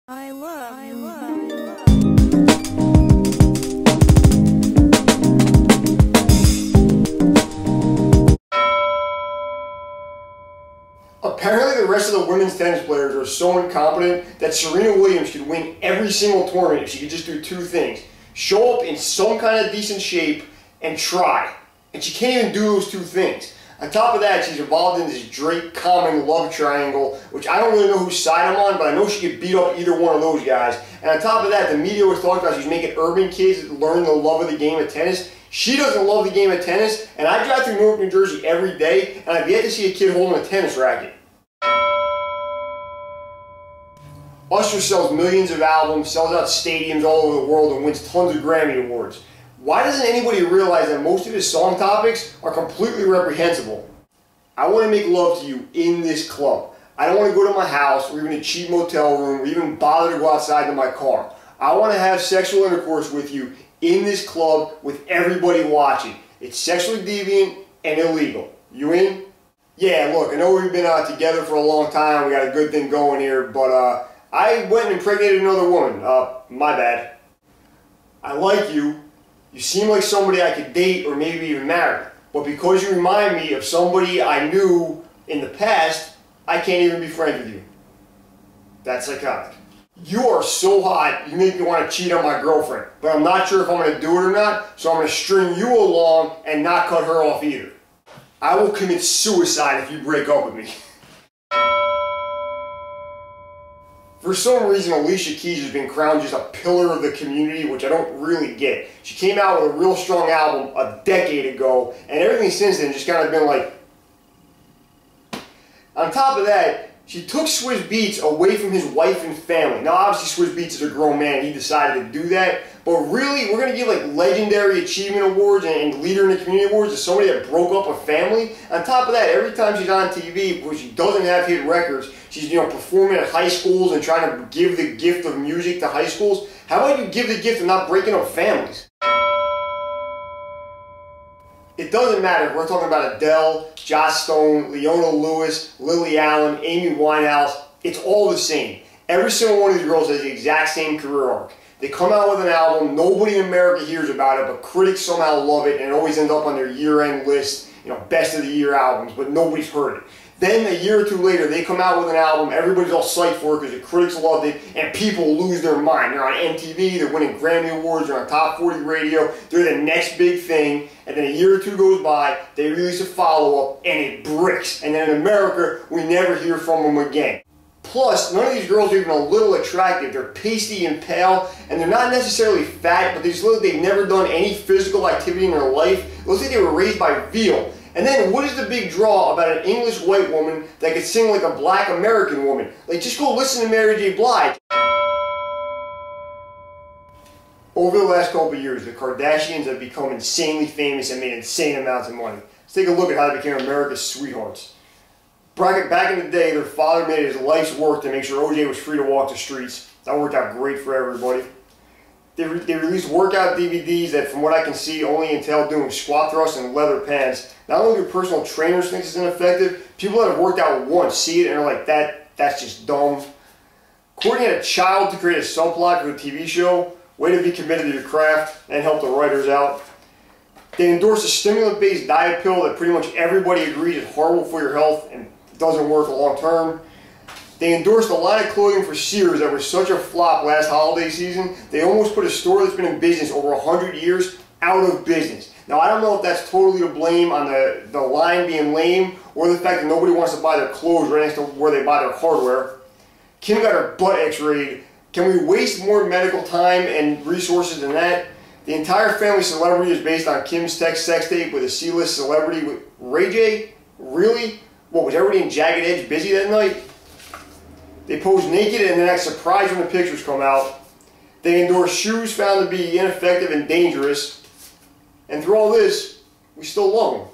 I love. Apparently the rest of the women's tennis players are so incompetent that Serena Williams could win every single tournament if she could just do two things. Show up in some kind of decent shape and try. And she can't even do those two things. On top of that, she's involved in this Drake-Common love triangle, which I don't really know whose side I'm on, but I know she could beat up either one of those guys. And on top of that, the media was talking about she's making urban kids learn the love of the game of tennis. She doesn't love the game of tennis, and I drive through Newark, New Jersey every day, and I've yet to see a kid holding a tennis racket. Usher sells millions of albums, sells out stadiums all over the world, and wins tons of Grammy Awards. Why doesn't anybody realize that most of his song topics are completely reprehensible? I want to make love to you in this club. I don't want to go to my house or even a cheap motel room or even bother to go outside to my car. I want to have sexual intercourse with you in this club with everybody watching. It's sexually deviant and illegal. You in? Yeah, look, I know we've been together for a long time. We got a good thing going here, but I went and impregnated another woman. My bad. I like you. You seem like somebody I could date or maybe even marry. But because you remind me of somebody I knew in the past, I can't even be friends with you. That's psychotic. You are so hot, you make me want to cheat on my girlfriend. But I'm not sure if I'm going to do it or not, so I'm going to string you along and not cut her off either. I will commit suicide if you break up with me. For some reason, Alicia Keys has been crowned just a pillar of the community, which I don't really get. She came out with a real strong album a decade ago, and everything since then just kind of been like... On top of that, she took Swizz Beatz away from his wife and family. Now, obviously, Swizz Beatz is a grown man. He decided to do that. But really, we're going to give like Legendary Achievement Awards and Leader in the Community Awards to somebody that broke up a family. On top of that, every time she's on TV, where she doesn't have hit records, she's performing at high schools and trying to give the gift of music to high schools. How about you give the gift of not breaking up families? It doesn't matter if we're talking about Adele, Joss Stone, Leona Lewis, Lily Allen, Amy Winehouse. It's all the same. Every single one of these girls has the exact same career arc. They come out with an album, nobody in America hears about it, but critics somehow love it, and it always ends up on their year-end list, best of the year albums, but nobody's heard it. Then a year or two later, they come out with an album, everybody's all psyched for it because the critics loved it, and people lose their mind. They're on MTV, they're winning Grammy Awards, they're on Top 40 radio, they're the next big thing, and then a year or two goes by, they release a follow-up, and it bricks. And then in America, we never hear from them again. Plus, none of these girls are even a little attractive. They're pasty and pale, and they're not necessarily fat, but they just look like they've never done any physical activity in their life. It looks like they were raised by veal. And then, what is the big draw about an English white woman that could sing like a black American woman? Like, just go listen to Mary J. Blige. Over the last couple of years, the Kardashians have become insanely famous and made insane amounts of money. Let's take a look at how they became America's sweethearts. Back in the day, their father made it his life's work to make sure OJ was free to walk the streets. That worked out great for everybody. They released workout DVDs that, from what I can see, only entail doing squat thrusts and leather pants. Not only do personal trainers think it's ineffective, people that have worked out once see it and are like, that's just dumb. Courtney had a child to create a subplot for the TV show. Way to be committed to your craft and help the writers out. They endorsed a stimulant-based diet pill that pretty much everybody agrees is horrible for your health and doesn't work long term. They endorsed a line of clothing for Sears that was such a flop last holiday season, they almost put a store that's been in business over 100 years out of business. Now, I don't know if that's totally to blame on the line being lame or the fact that nobody wants to buy their clothes right next to where they buy their hardware. Kim got her butt x-rayed. Can we waste more medical time and resources than that? The entire family celebrity is based on Kim's sex tape with a C-list celebrity with Ray J? Really? What, was everybody in Jagged Edge busy that night? They posed naked and then act surprised when the pictures come out. They endorse shoes found to be ineffective and dangerous. And through all this, we still love them.